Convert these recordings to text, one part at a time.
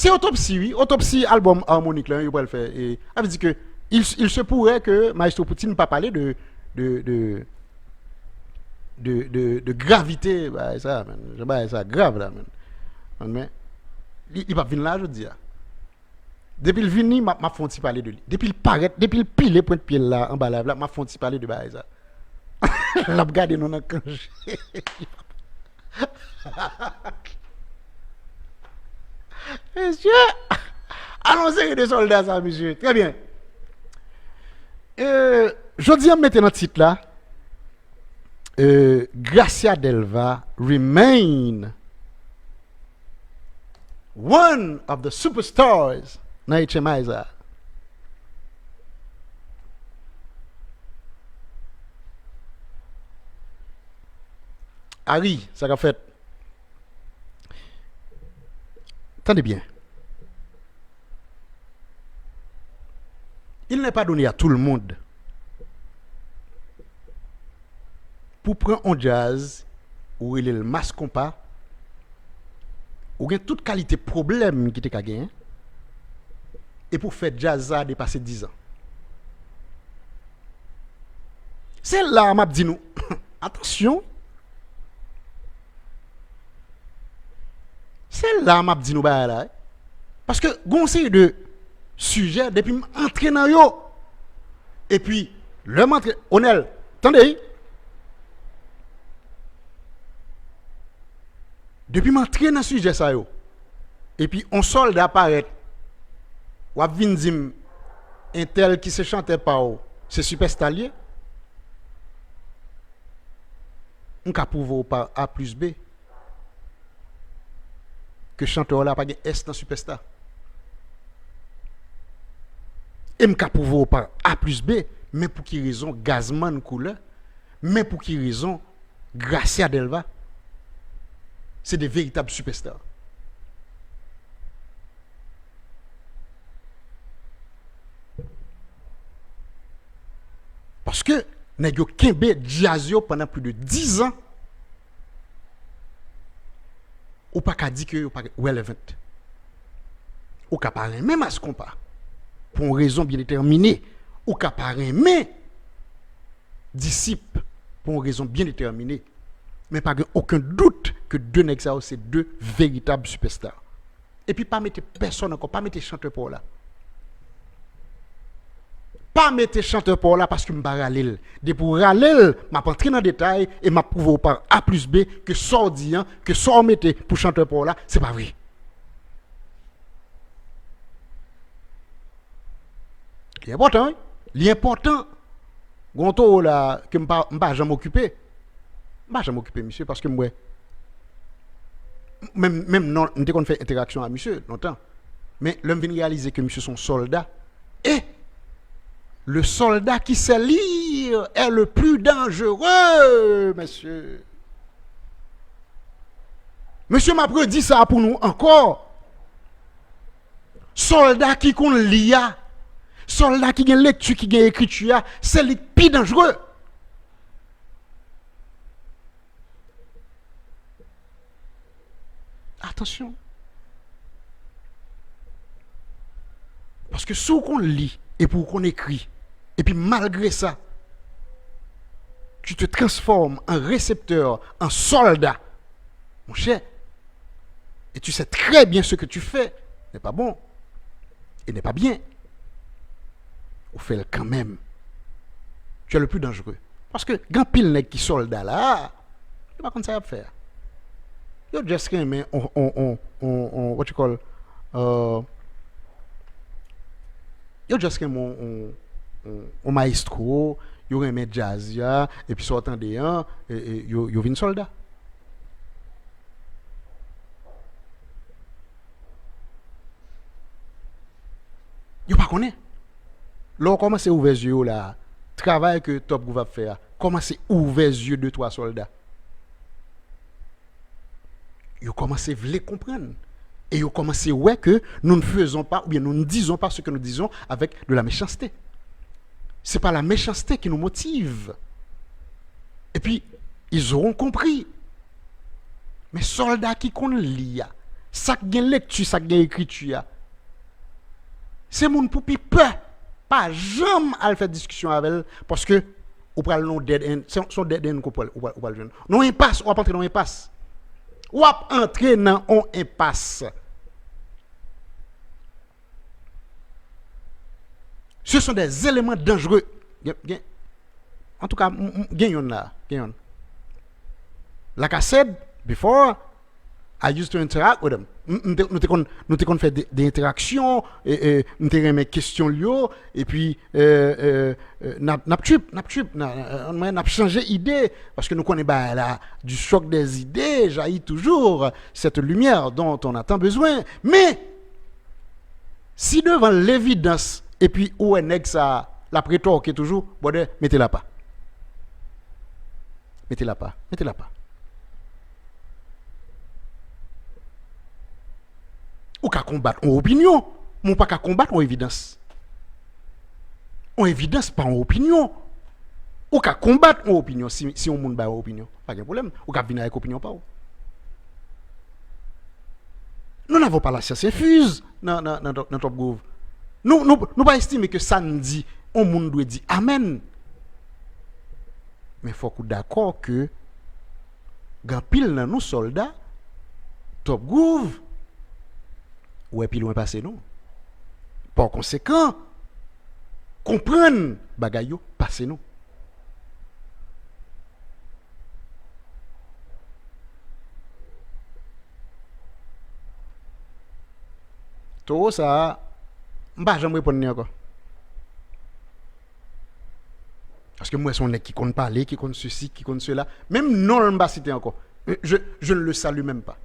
C'est autopsie, oui. Autopsie, album harmonique, là, il va le faire. Et ça veut dire que il se pourrait que Maestro Poutine ne pas parler de, de, de gravité. Bah, ça, man. Bah, ça grave, là, man. Mais, il va venir là, je dis. Depuis le vini, m'a font parler de lui. Depuis le paraît, depuis le pile point de pied là, en bas là, m'a font parler de bah, ça. L'a regardé non quand Monsieur, annoncez des soldats, ça, monsieur. Très bien. Je dis à mettre dans le titre là, Gracia Delva remain one of the superstars na HMI. Harry, ça a fait. Attendez bien. Il n'est pas donné à tout le monde pour prendre un jazz où il est le masque compas, où il y a toute qualité problème qui te gagné, et pour faire jazz ça dépasser 10 ans. C'est là, m'a dit nous, attention. C'est là, m'a dit nous, là. Parce que, conseil de sujet, depuis m'entrer dans yo, et puis, le m'entrer, Onel, attendez, depuis m'entrer dans le sujet, ça yo, et puis, on soldat apparaît, ou a vindim, un tel qui se chantait pas, c'est superstar lié, on peut prouver par A plus B, que chanteur là pas de S dans superstar. Et m'ka prouver par A plus B, mais pour qui raison Gazman couleur, mais pour qui raison Gracia Delva. C'est des véritables superstars. Parce que n'a yo kembe jazzio pendant plus de 10 ans. Ou pas qu'à dire que ou pas relevant. Ou qu'à parler même à ce qu'on pas. Pour une raison bien déterminée. Ou qu'à parler mais disciple pour une raison bien déterminée. Mais pas aucun doute que deux nègres c'est deux véritables superstars. Et puis pas mettre personne encore, pas mettre chanteur pour là. Pas mettre chanteur pour là parce que m'pa râler. De pour râler, m'a pas entrer dans détail et m'a prouvé par A plus B que sort dit que sort mettez pour chanteur pour là, c'est pas vrai. L'important, l'important gonto là que m'pa jamais occupé. M'pa jamais occupé monsieur parce que moi même non on qu'on fait interaction avec monsieur longtemps. Mais l'homme vient réaliser que monsieur son soldat et le soldat qui sait lire est le plus dangereux, monsieur. Monsieur m'a dit ça pour nous encore. Soldat qui connaît lire, soldat qui a lecture, qui a écriture, c'est le plus dangereux. Attention. Parce que si on lit et pour qu'on écrit, et puis malgré ça, tu te transformes en récepteur, en soldat, mon cher, et tu sais très bien ce que tu fais n'est pas bon et n'est pas bien. On fait le quand même. Tu es le plus dangereux. Parce que quand pile nèg qui soldat là, tu pas comme ça à faire. Yo just mais what you call yo just on maestro, yo remet jazz ya et puis sortant de yo vinn soldat. Yo pas connaît. Là comment c'est ouvert yeux là, travail que Top Gouv va faire. Comment c'est ouvert yeux de trois soldats. Yo commencé vle comprendre. Et yo commencé ouais que nous ne faisons pas ou bien nous ne disons pas ce que nous disons avec de la méchanceté. C'est pas la méchanceté qui nous motive. Et puis ils auront compris. Mais soldats qui qu'on lia, Ça qui gagne lecture, ça qui gagne écriture. C'est moun pour pi peur. Pas jamais à faire discussion avec elle parce que ou pral non dead end, son dead end qu'on peut joindre. Non impasse, on va entrer dans impasse. Ou va entrer dans un impasse. Ce sont des éléments dangereux. En tout cas, gagnons là, gagnons. Like I said before, I used to interact with them. Nous t'ai fait des interactions, nous t'ai remis questions liées, et puis n'a changé d'idée, parce que nous connaissons du choc des idées, jaillit toujours cette lumière dont on a tant besoin. Mais, si devant l'évidence, et puis où est ça, la prétoire qui est toujours, bon, mettez-la pas. Mettez-la pas, mettez-la pas. Ou qu'à combattre en opinion, mais pas qu'à combattre en évidence. En évidence, pas en opinion. Ou qu'à combattre en opinion, si on monde en opinion. Pas de problème. Ou qu'à venir avec opinion, pas ou. Nous n'avons pas la science infuse dans Top Gouv. Nous pas estimer que ça nous dit, on monde doit dire Amen. Mais il faut qu'on d'accord que, quand pile dans nos soldats, Top Gouv, ou est plus loin passé non. Par conséquent, comprendre bagayou passé non. Tout ça, m'pas jamais répondre encore. Parce que moi, son qui compte parler, qui compte ceci, qui compte cela. Même non, je ne pas citer encore. Je ne le salue même pas.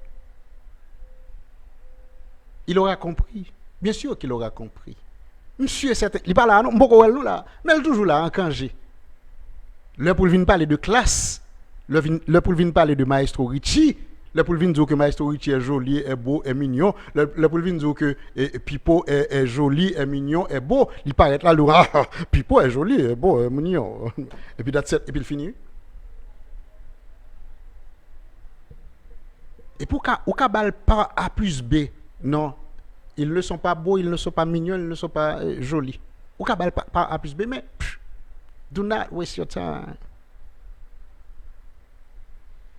Il aura compris. Bien sûr qu'il aura compris. Monsieur, il n'est pas là, non, nous là, mais il est toujours là, en congé. Le pour venir parler de classe, le pour venir parler de Maestro Richie, le pour venir dire que Maestro Richie est joli, est beau, est mignon, le pour venir dire que Pipo est joli, est mignon, est beau, il paraît là, Pipo est joli, est beau, est mignon. Et puis, et puis il finit. Et pour qu'à balle par A plus B, non, ils ne sont pas beaux, ils ne sont pas mignons, ils ne sont pas jolis. Ou qu'à balle par A plus B, mais do not waste your time.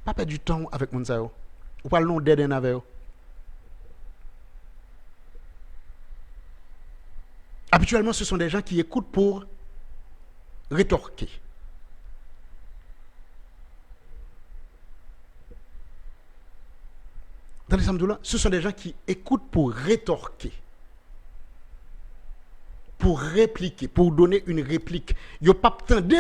Pas perdre du temps avec mon sao. Ou pas le nom d'aide avec eux. Habituellement, ce sont des gens qui écoutent pour rétorquer. Ce sont des gens qui écoutent pour rétorquer, pour répliquer, pour donner une réplique. Ils n'ont pas attendu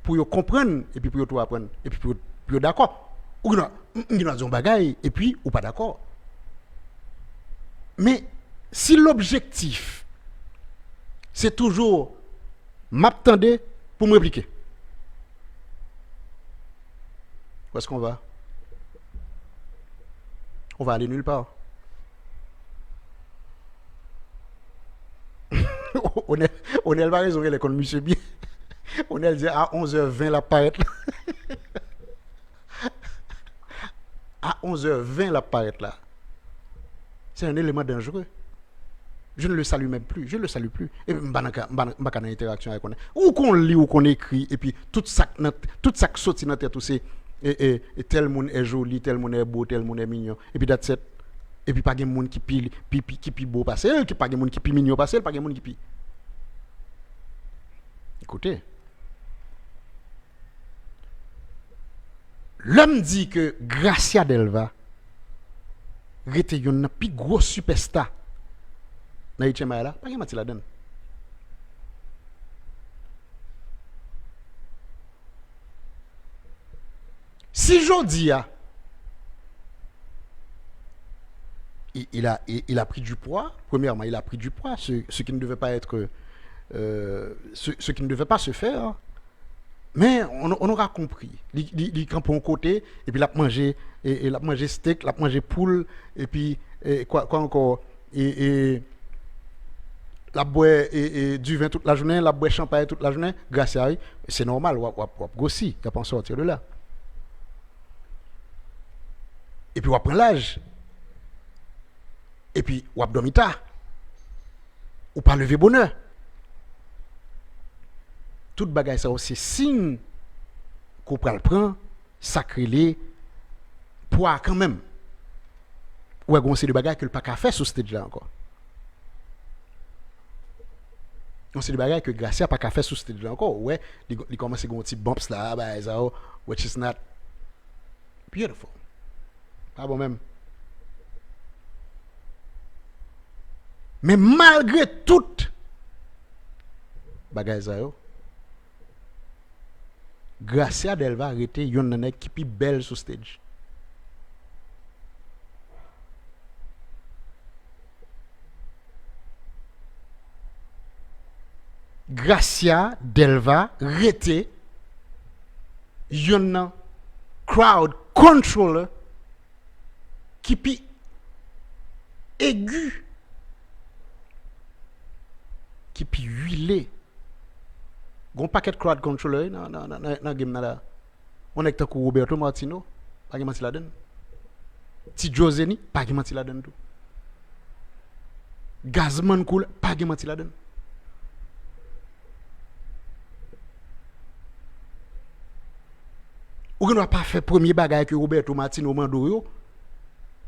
pour comprendre et puis pour tout apprendre et puis pour d'accord. Ou ils ont un bagage et puis ou pas d'accord. Mais si l'objectif c'est toujours m'attendre pour me répliquer, où est-ce qu'on va? On va aller nulle part. On est va raison, les monsieur bien. On est dit à 11h20 la paraître. À 11h20 la paraître là. C'est un élément dangereux. Je ne le salue même plus. Je ne le salue plus. Et je n'ai pas d'interaction avec lui. Ou qu'on lit, ou qu'on écrit, et puis tout ça qui saute dans la tête, c'est et tel monde est joli, tel monde est beau, tel monde est mignon. Et puis that's it. Et puis pas de monde qui pi beau passer, qui pas de monde qui pi mignon passer, pas de monde qui pi. Écoutez. L'homme dit que Gracia Delva était une plus grosse superstar. Dans Ichema là, pas de la donne. Si je dis, il a pris du poids, premièrement, il a pris du poids, ce qui ne devait pas être, ce qui ne devait pas se faire, mais on aura compris. Il campe un côté, et puis il a mangé, il a mangé steak, il a mangé poule, et puis, quoi encore, et la boire du vin toute la journée, la boire champagne toute la journée, grâce à lui, c'est normal, on va grossir, il va pas en sortir de là. Et puis on prend l'âge. puis ou abdomita ou pas lever bonheur. Toute bagaille ça c'est signe qu'on prend sacré pour quand même. Ouais, on sait des bagages que le pas qu'à faire sur ce stage là encore. On sait des bagages que Gracia pas qu'à faire sur ce stage là encore. Ouais, il commence à un petit bumps là, bah ça, which is not beautiful. Pas bon même. Mais malgré tout bagaille ça Gracia Delva arrêté yon nan qui pi belle sur stage. Gracia Delva rete yon crowd controller qui pi aigu qui pi huilé. Gon paquet crowd controller dans game là. On est avec Roberto Martino, pas qui la donne. Ti Joseni, pas qui la donne tout. Gazman Cool, pas qui la donne. Ou ne pas faire premier bagage que Roberto Martino mando yo.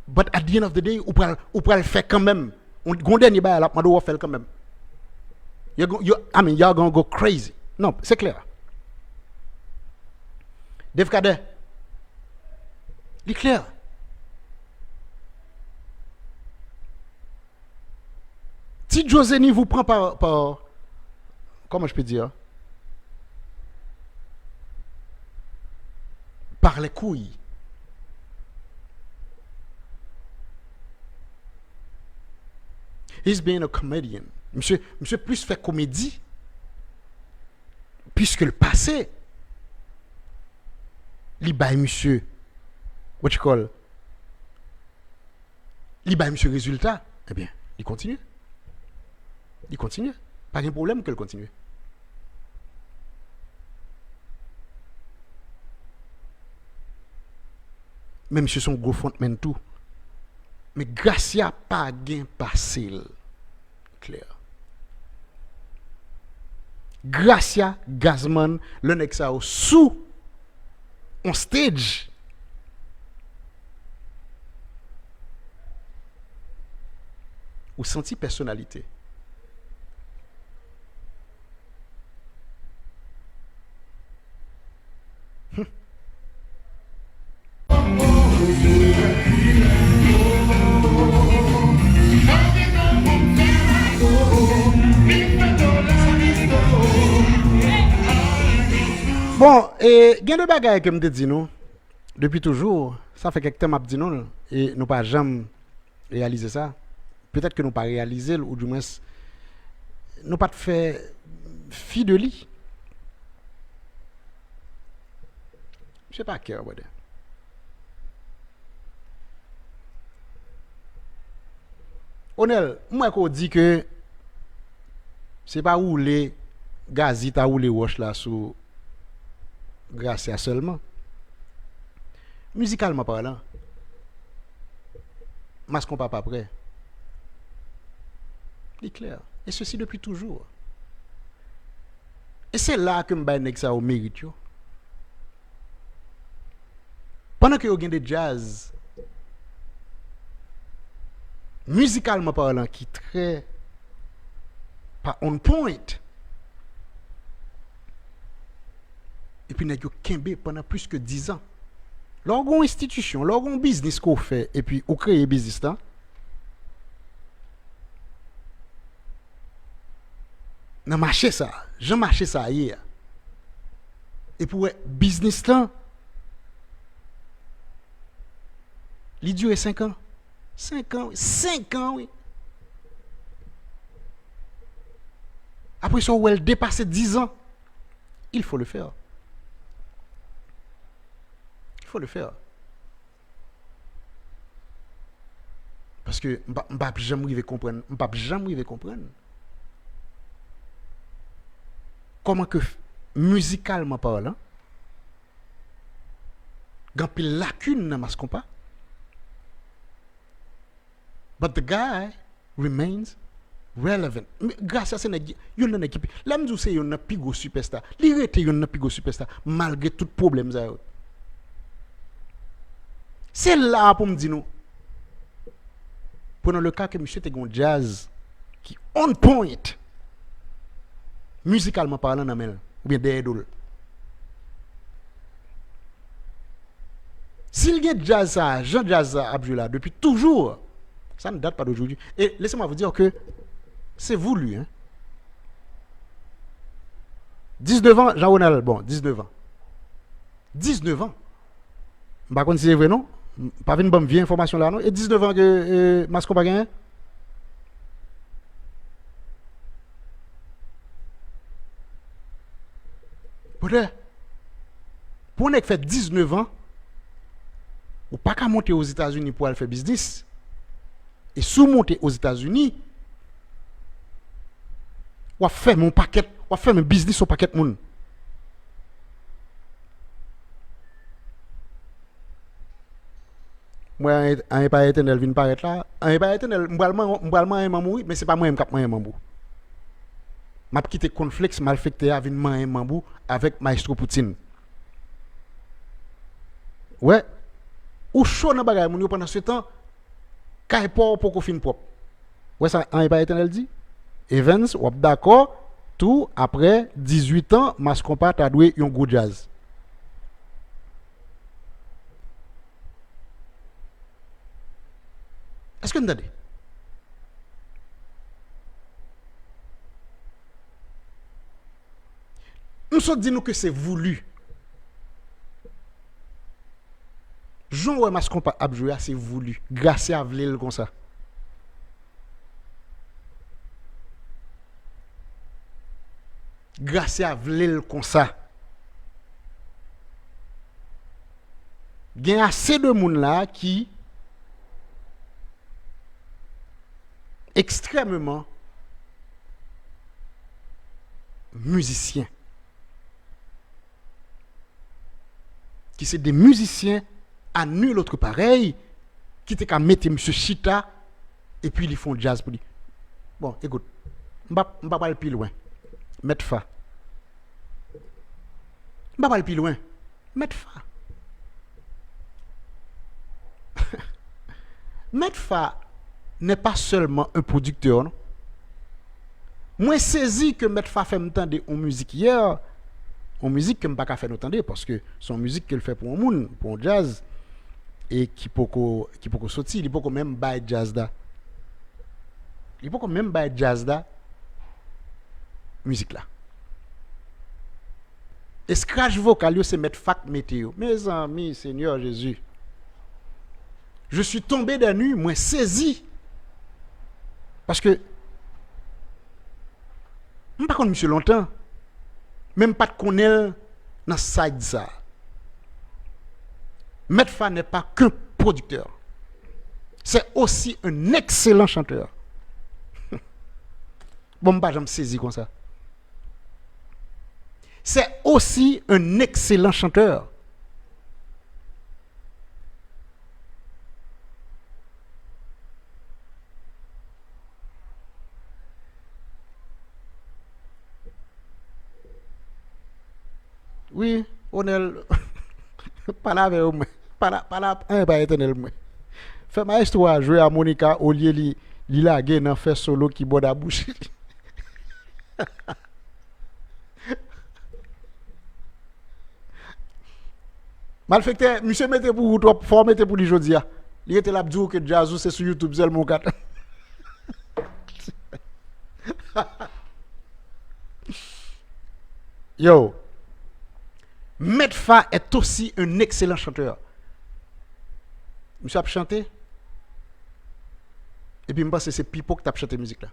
But at the end of the day, ou pral faire quand même. On dernier bagage là, mando faire quand même. I mean, you're gonna go crazy. Non, c'est clair. Dave Kader. Il est clair. Si Joseni vous prend par comment je peux dire? Par les couilles. He's being a comedian. Monsieur plus fait comédie. Puisque le passé, li bay monsieur, what you call, li bay monsieur résultat, eh bien, il continue. Il continue. Pas de problème qu'elle continue. Mais monsieur son gros frontman tout. Mais Gracia pas gain passé. Clair. Gracia Gazman, le nek sa ou sous on stage. Ou senti personnalité. Bon, et il y a des bagages que je me dis nous, depuis toujours, ça fait quelques temps que je dis nous, et nous pas jamais réalisé ça. Peut-être que nous pas réalisé, ou du moins, nous pas fait fi de lit. Je sais pas qui est. Onel, moi qu'on dit que c'est pas où les gazita ou les roches là sous Gracia seulement. Musicalement parlant, masque pas prêt. C'est clair. Et ceci depuis toujours. Et c'est là que je vais ça au mérite. Pendant que vous avez des jazz, musicalement parlant, qui est très pas on point. Et puis, nous avons pendant plus que 10 ans. Lorsqu'on institution, lorsqu'on business qu'on fait, et puis on crée un business là, on marché ça. J'ai marché ça hier. Et pour business là, il dure 5 ans. 5 ans, 5 ans, oui. Après ça, où elle dépasse 10 ans, il faut le faire. Il faut le faire. Parce que je ne peux jamais comprendre. Je ne peux jamais comprendre. Comment que, musicalement parlant, il y a une lacune dans ce compas. But the guy remains relevant. Grâce à ça, il y a une équipe. Là, je dis que c'est un pigo superstar. Il était un pigo superstar malgré tout problème. C'est là pour me dire nous. Prenons le cas que monsieur était un jazz qui on point, musicalement parlant, ou bien des idoles. S'il y a jazz, Jean Jazz Abdullah, depuis toujours, ça ne date pas d'aujourd'hui. Et laissez-moi vous dire que c'est voulu. Hein? 19 ans, Jean-Ronald, bon, 19 ans. 19 ans. Par contre, c'est vrai, non? Pas une bonne vieille information là, non? Et 19 ans que Mascon pas gagné? Peut-être. Pour on fait 19 ans, ou pas qu'à monter aux États-Unis pour aller faire business. Et sous monter aux États-Unis, ou faire mon paquet, ou faire mon business au paquet de monde. Moi, un pas éternel vient paraître là. Un pas éternel, m'balman mambou, mais c'est pas moi qui m'ai mambou. M'a quitté conflit malfecté avec mambou avec Maestro Poutine. Ouais. Ou chaud dans bagay moun yo pendant ce temps, kay pour qu'on fin propre. Ouais ça un pas éternel dit. Evans ou d'accord tout après 18 ans Mascompa t'a doué un gros jazz. Est-ce que vous entendez? Nous sommes dit nous que c'est voulu. Jean Mascompa a joué, c'est voulu. Grâce à Vlel comme ça. Grâce à Vlel comme ça. Il y a assez de monde là qui extrêmement musiciens. Qui sont des musiciens à nul autre pareil, qui te qu'à mettre M. Chita et puis ils font jazz pour lui. Bon, écoute, je ne vais pas aller plus loin. Mettre fa. Je ne vais pas aller plus loin. Mettre fa. Mettre fa n'est pas seulement un producteur. Non? Moi, saisi que Mettre fa fait m'entendre en musique hier, en musique que je ne peux pas faire entendre parce que son musique qu'elle fait pour un monde, pour un jazz. Et qui peut sortir, il peut même bailler jazz da. Il peut même bailler jazz da musique là. Et scratch vocal c'est mettre fac météo. Mes amis, Seigneur Jésus. Je suis tombé des nues, moi saisi. Parce que je ne pas connais monsieur longtemps. Même pas de connaître dans side ça. Metfa n'est pas qu'un producteur. C'est aussi un excellent chanteur. Bon, je me saisis comme ça. C'est aussi un excellent chanteur. Oui, on est pas là avec moi. Pas éternel moi. Fait maestro a jouer harmonica au lieu li laguer dans faire solo qui bord à bouche. Malfecté, monsieur mettez pour trop fort mettez pour li jodi a. Il était là dire que jazz c'est sur YouTube zel mon kat. Yo. Metfa est aussi un excellent chanteur. Monsieur a chanté. Et puis, je pense que c'est Pipo qui a chanté la musique là.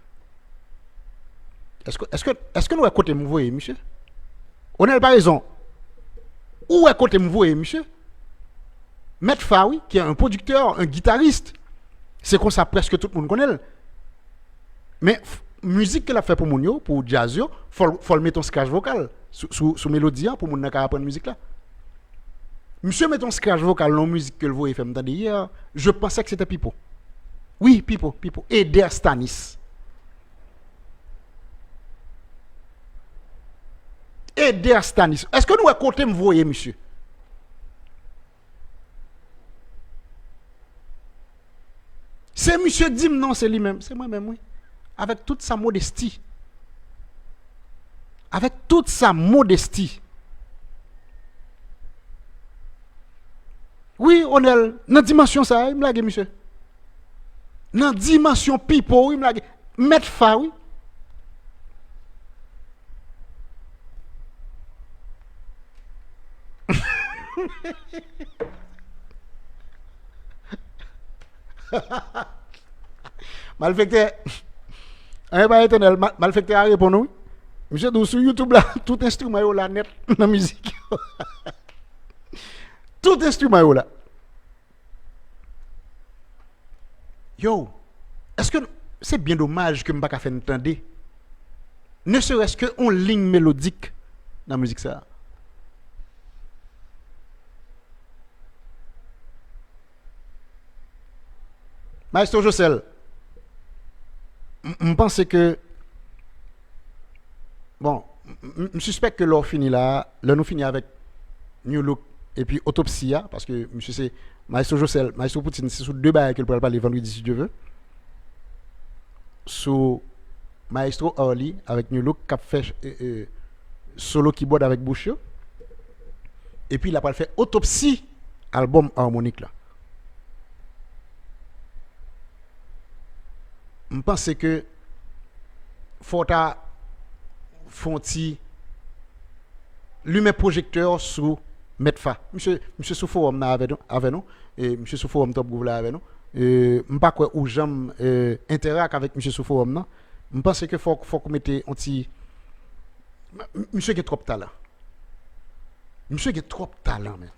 Est-ce que nous avons côté me voyez, monsieur? On n'a pas raison. Où est côté me voyez, monsieur? Metfa, oui, qui est un producteur, un guitariste. C'est comme ça presque tout le monde connaît. Mais musique qu'elle a fait pour Mounio, pour Jazzio, faut le mettre en scratch vocal sous mélodie pour moun n'a apprendre musique là. Monsieur met un scratch vocal dans musique que le voyez fait m'entendre hier, je pensais que c'était Pipo. Oui, people. Eder Stanis. Eder Stanis. Est-ce que nous écoutez me voyez, monsieur? C'est monsieur Dim, non, c'est lui-même. C'est moi-même, oui. Avec toute sa modestie. Avec toute sa modestie. Oui, on est dans la dimension ça, il me l'a dit, monsieur. Dans la dimension people, il me l'a dit. Mettre fa, oui. Malfecté. Un pas éternel, malfecté a répondu, oui. Monsieur, donc sur YouTube là, tout instrument est là net dans la musique. Tout instrument est là. Yo, est-ce que c'est bien dommage que je ne pas faire entendre? Ne serait-ce qu'une ligne mélodique dans la musique ça. Maestro Josel, je pense que bon, je suspecte que l'on finit là, là nous finit avec New Look et puis Autopsie, parce que monsieur c'est Maestro Josel, Maestro Poutine, c'est sur deux bails qu'il pourrait parler vendredi si Dieu veut. Sur Maestro Orly avec New Look qui a fait solo keyboard avec Bouchio. Et puis il a pas fait Autopsie, album harmonique là. Je pense que faut fonti lumière projecteur sur Metfa. Monsieur sous forum avec nous et monsieur sous forum top groupe là avec nous. Je pas quoi ou j'aime interact avec monsieur sous forum non. Je pense que faut qu'on mette un petit monsieur qui a trop de talent. Monsieur qui a trop de talent mais.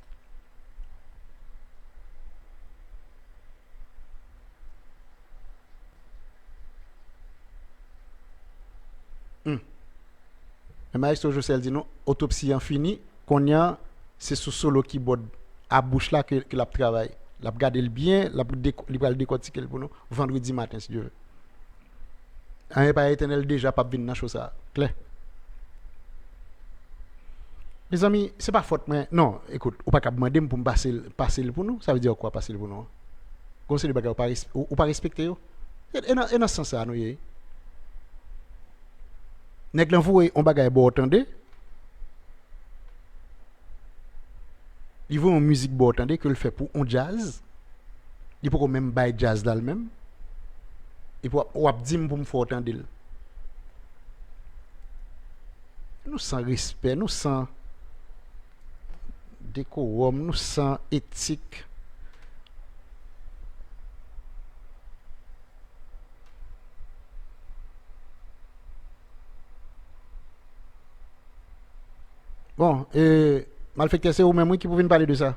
Le maestro Josel dit non, autopsie en fini, qu'on y a, c'est sous solo keyboard à bouche là que la travaille. La garder bien, la va le décortiquer pour nous vendredi matin si Dieu veut. Un pas éternel déjà pas venir dans chose ça. Clair. Les amis, c'est pas faute mais non, écoute, ou pas qu'à demander pour me passer pour nous, ça veut dire quoi passer pour nous? Conseil de bagage ou pas respecter yo. Et dans ce sens ça nous y. Nèg l'envoie on bagay bon entendez. Il veut une musique bon entendez que le fait pour un jazz. Il peut même bail jazz dans le même. Il peut ou dire pour me faire entendre. Nous sans respect, nous sans décorum, nous sans éthique. Bon, malfecté, c'est vous-même qui pouvez nous parler de ça.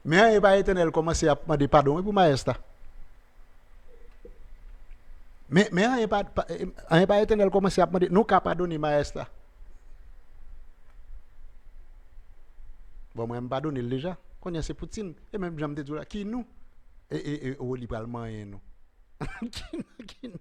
Mais il pas éternel commencer à demander pardon pour maestra. Mais il pas éternel commencer à demander nous qu'à pardonner maestra. Bon, moi, je ne pardonne déjà. Quand c'est Poutine, et même j'aime te dire là, qui nous? Et au libéralement, nous. Qui nous?